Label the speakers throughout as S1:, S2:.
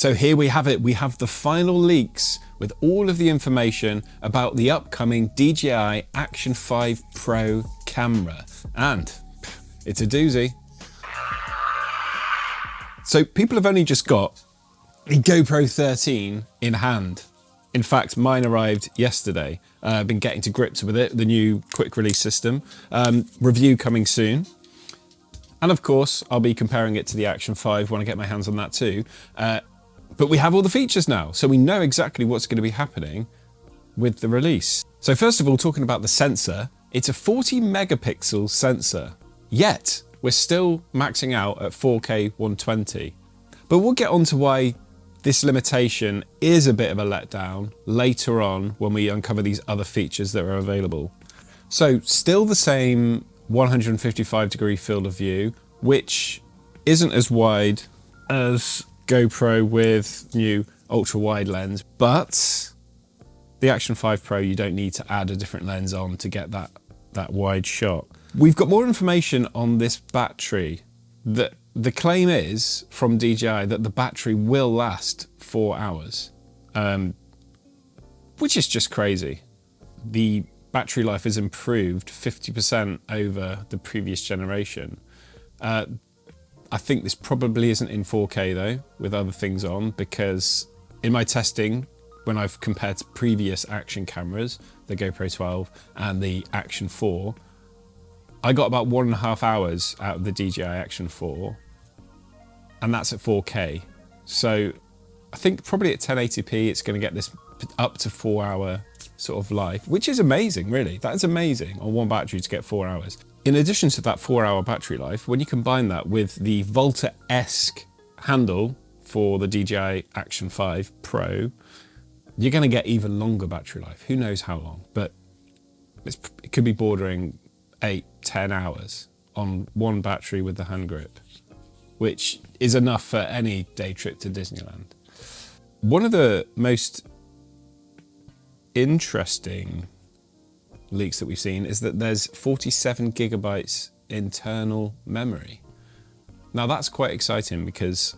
S1: So here we have it. We have the final leaks with all of the information about the upcoming DJI Action 5 Pro camera. And it's a doozy. So people have only just got the GoPro 13 in hand. In fact, mine arrived yesterday. I've been getting to grips with it, the new quick release system. Review coming soon. And of course, I'll be comparing it to the Action 5 when I get my hands on that too. But we have all the features now, so we know exactly what's going to be happening with the release. So first of all, talking about the sensor, it's a 40 megapixel sensor, yet we're still maxing out at 4K 120. But we'll get on to why this limitation is a bit of a letdown later on when we uncover these other features that are available. So still the same 155-degree field of view, which isn't as wide as GoPro with new ultra-wide lens, but the Action 5 Pro, you don't need to add a different lens on to get that wide shot. We've got more information on this battery. The claim is from DJI that the battery will last 4 hours, which is just crazy. The battery life is improved 50% over the previous generation. I think this probably isn't in 4K though, with other things on, because in my testing, when I've compared to previous Action cameras, the GoPro 12 and the Action 4, I got about 1.5 hours out of the DJI Action 4, and that's at 4K. So I think probably at 1080p, it's going to get this up to 4 hour sort of life, which is amazing, really. That is amazing on one battery to get 4 hours. In addition to that 4 hour battery life, when you combine that with the Volta-esque handle for the DJI Action 5 Pro, you're going to get even longer battery life. Who knows how long, but it could be bordering 8-10 hours on one battery with the hand grip, which is enough for any day trip to Disneyland. One of the most interesting leaks that we've seen is that there's 47 gigabytes internal memory. Now that's quite exciting, because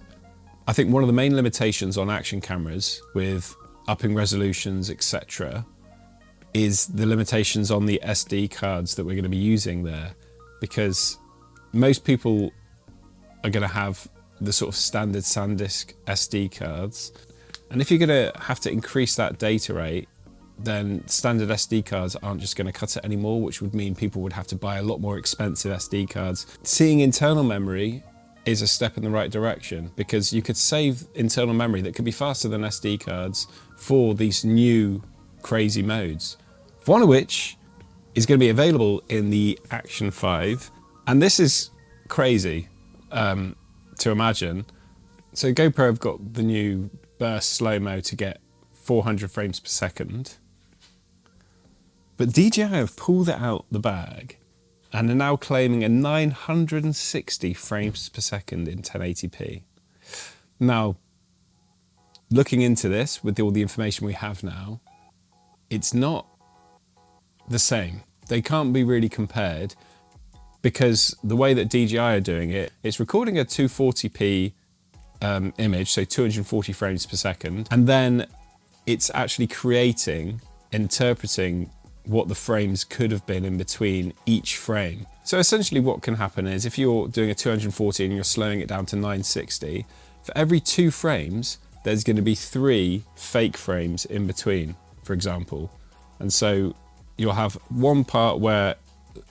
S1: I think one of the main limitations on Action cameras with upping resolutions, etc., is the limitations on the SD cards that we're going to be using there, because most people are going to have the sort of standard SanDisk SD cards, and if you're going to have to increase that data rate, then standard SD cards aren't just going to cut it anymore, which would mean people would have to buy a lot more expensive SD cards. Seeing internal memory is a step in the right direction, because you could save internal memory that could be faster than SD cards for these new crazy modes, one of which is going to be available in the Action 5. And this is crazy to imagine. So GoPro have got the new burst slow-mo to get 400 frames per second. But DJI have pulled it out the bag and are now claiming a 960 frames per second in 1080p. Now, looking into this with all the information we have now, it's not the same. They can't be really compared, because the way that DJI are doing it, it's recording a 240p image, so 240 frames per second, and then it's actually interpreting what the frames could have been in between each frame. So essentially what can happen is, if you're doing a 240 and you're slowing it down to 960, for every 2 frames, there's going to be 3 fake frames in between, for example. And so you'll have one part where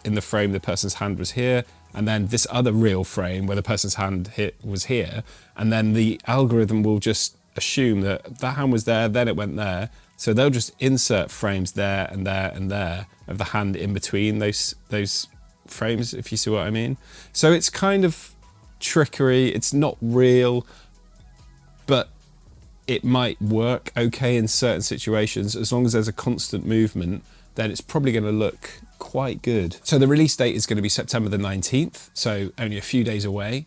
S1: in the frame the person's hand was here, and then this other real frame where the person's hand was here, and then the algorithm will just assume that that hand was there, then it went there. So they'll just insert frames there and there and there of the hand in between those frames, if you see what I mean. So it's kind of trickery. It's not real, but it might work okay in certain situations. As long as there's a constant movement, then it's probably going to look quite good. So the release date is going to be September the 19th, so only a few days away.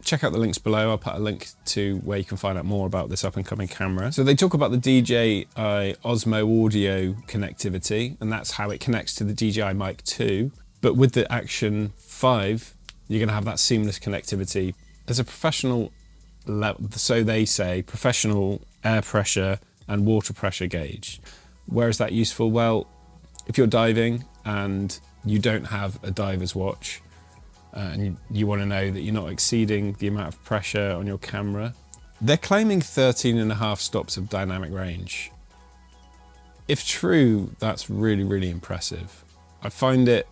S1: Check out the links below. I'll put a link to where you can find out more about this up and coming camera. So they talk about the DJI Osmo audio connectivity, and that's how it connects to the DJI Mic 2. But with the Action 5, you're going to have that seamless connectivity. As a professional so they say, professional air pressure and water pressure gauge. Where is that useful? Well, if you're diving and you don't have a diver's watch and you want to know that you're not exceeding the amount of pressure on your camera, they're claiming 13.5 stops of dynamic range. If true, that's really, really impressive. I find it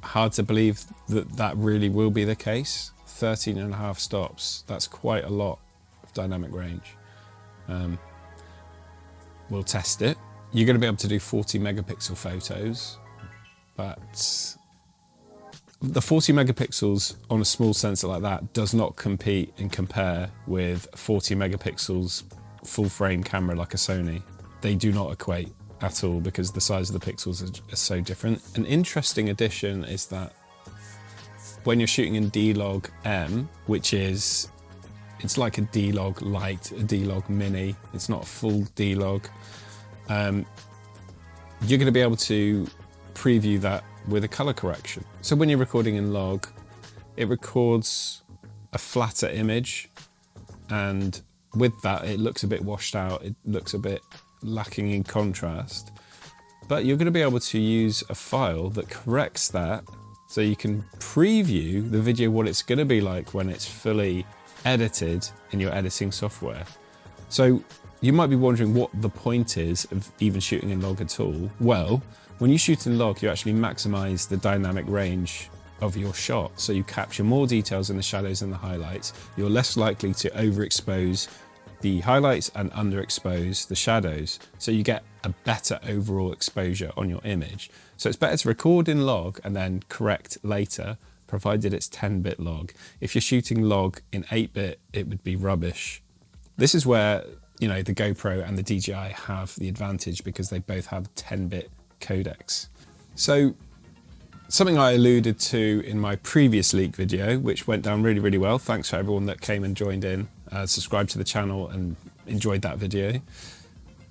S1: hard to believe that that really will be the case. 13.5 stops, that's quite a lot of dynamic range. We'll test it. You're going to be able to do 40 megapixel photos, but the 40 megapixels on a small sensor like that does not compete and compare with 40 megapixels full frame camera like a Sony. They do not equate at all because the size of the pixels are so different. An interesting addition is that when you're shooting in D-Log M, which is, it's like a D-Log Lite, a D-Log Mini, it's not a full D-Log, you're going to be able to preview that with a color correction. So when you're recording in log, it records a flatter image, and with that it looks a bit washed out, it looks a bit lacking in contrast, but you're going to be able to use a file that corrects that so you can preview the video, what it's going to be like when it's fully edited in your editing software. So you might be wondering what the point is of even shooting in log at all. Well, when you shoot in log, you actually maximize the dynamic range of your shot. So you capture more details in the shadows and the highlights. You're less likely to overexpose the highlights and underexpose the shadows. So you get a better overall exposure on your image. So it's better to record in log and then correct later, provided it's 10-bit log. If you're shooting log in 8-bit, it would be rubbish. This is where, you know, the GoPro and the DJI have the advantage because they both have 10-bit codecs. So something I alluded to in my previous leak video, which went down really, really well. Thanks for everyone that came and joined in, subscribed to the channel and enjoyed that video.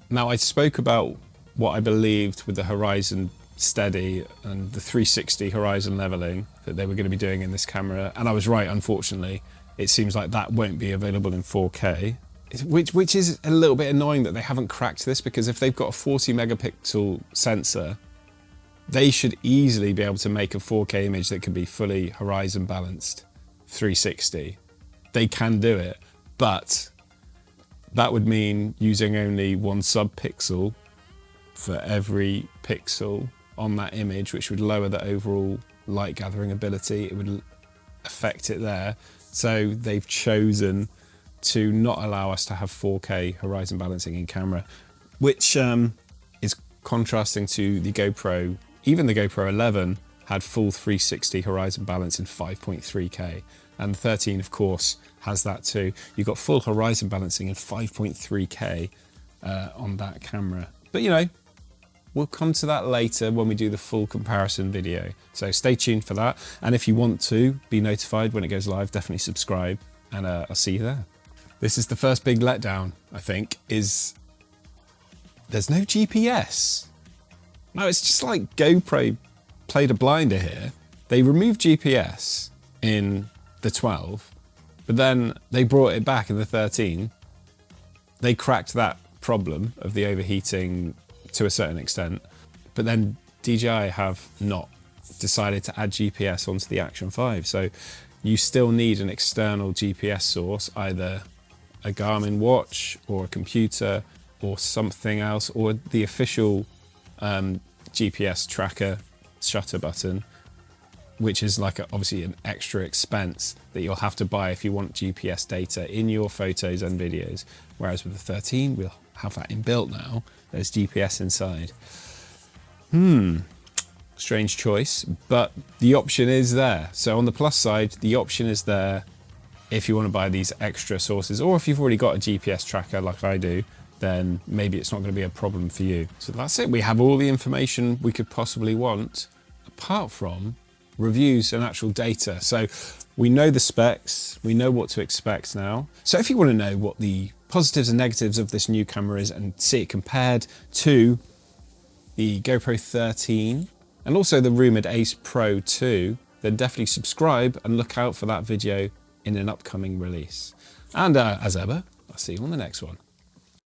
S1: Now, I spoke about what I believed with the horizon steady and the 360 horizon leveling that they were going to be doing in this camera, and I was right, unfortunately. It seems like that won't be available in 4K, which is a little bit annoying that they haven't cracked this, because if they've got a 40 megapixel sensor, they should easily be able to make a 4K image that can be fully horizon balanced 360. They can do it, but that would mean using only 1 sub-pixel for every pixel on that image, which would lower the overall light gathering ability. It would affect it there. So they've chosen to not allow us to have 4K horizon balancing in camera, which is contrasting to the GoPro. Even the GoPro 11 had full 360 horizon balance in 5.3K, and the 13 of course has that too. You've got full horizon balancing in 5.3K on that camera. But you know, we'll come to that later when we do the full comparison video. So stay tuned for that. And if you want to be notified when it goes live, definitely subscribe, and I'll see you there. This is the first big letdown, I think, is there's no GPS. No, it's just like GoPro played a blinder here. They removed GPS in the 12, but then they brought it back in the 13. They cracked that problem of the overheating to a certain extent, but then DJI have not decided to add GPS onto the Action 5. So you still need an external GPS source, either a Garmin watch or a computer or something else, or the official GPS tracker shutter button, which is like obviously an extra expense that you'll have to buy if you want GPS data in your photos and videos. Whereas with the 13, we'll have that inbuilt now. There's GPS inside. Strange choice, but the option is there. So on the plus side, the option is there if you want to buy these extra sources, or if you've already got a GPS tracker like I do, then maybe it's not going to be a problem for you. So that's it. We have all the information we could possibly want, apart from reviews and actual data. So we know the specs, we know what to expect now. So if you want to know what the positives and negatives of this new camera is and see it compared to the GoPro 13 and also the rumoured Ace Pro 2, then definitely subscribe and look out for that video in an upcoming release. And as ever, I'll see you on the next one.